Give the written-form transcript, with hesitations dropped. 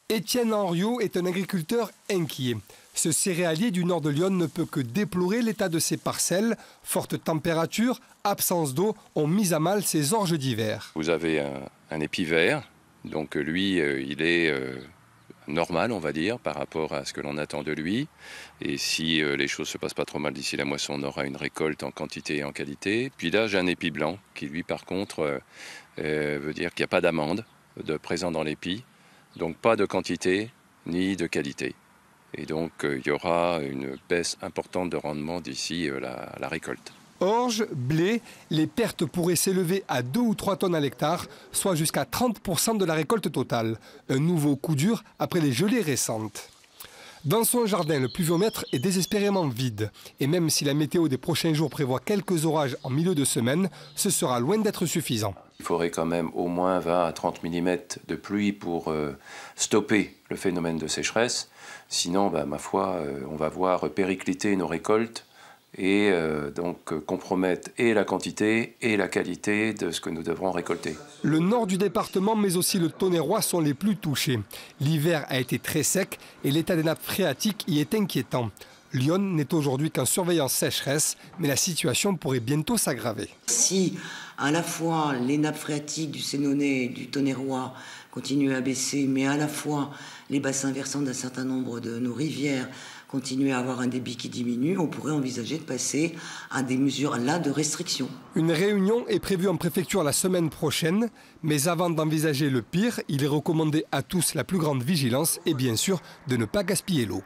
Étienne Henriot est un agriculteur inquiet. Ce céréalier du nord de Lyon ne peut que déplorer l'état de ses parcelles. Fortes températures, absence d'eau ont mis à mal ses orges d'hiver. Vous avez un épi vert, donc lui, il est normal, on va dire, par rapport à ce que l'on attend de lui. Et si les choses ne se passent pas trop mal d'ici la moisson, on aura une récolte en quantité et en qualité. Puis là, j'ai un épi blanc qui, lui, par contre, veut dire qu'il n'y a pas d'amande présent dans l'épi. Donc pas de quantité ni de qualité. Et donc il y aura une baisse importante de rendement d'ici la récolte. Orge, blé, les pertes pourraient s'élever à 2 ou 3 tonnes à l'hectare, soit jusqu'à 30% de la récolte totale. Un nouveau coup dur après les gelées récentes. Dans son jardin, le pluviomètre est désespérément vide. Et même si la météo des prochains jours prévoit quelques orages en milieu de semaine, ce sera loin d'être suffisant. Il faudrait quand même au moins 20 à 30 mm de pluie pour stopper le phénomène de sécheresse. Sinon, ma foi, on va voir péricliter nos récoltes et donc compromettre et la quantité et la qualité de ce que nous devrons récolter. Le nord du département, mais aussi le Tonnerrois sont les plus touchés. L'hiver a été très sec et l'état des nappes phréatiques y est inquiétant. Lyon n'est aujourd'hui qu'en surveillance sécheresse, mais la situation pourrait bientôt s'aggraver. Si à la fois les nappes phréatiques du Sénonais et du Tonnerrois continuent à baisser, mais à la fois les bassins versants d'un certain nombre de nos rivières continuer à avoir un débit qui diminue, on pourrait envisager de passer à des mesures là de restriction. Une réunion est prévue en préfecture la semaine prochaine, mais avant d'envisager le pire, il est recommandé à tous la plus grande vigilance et bien sûr de ne pas gaspiller l'eau.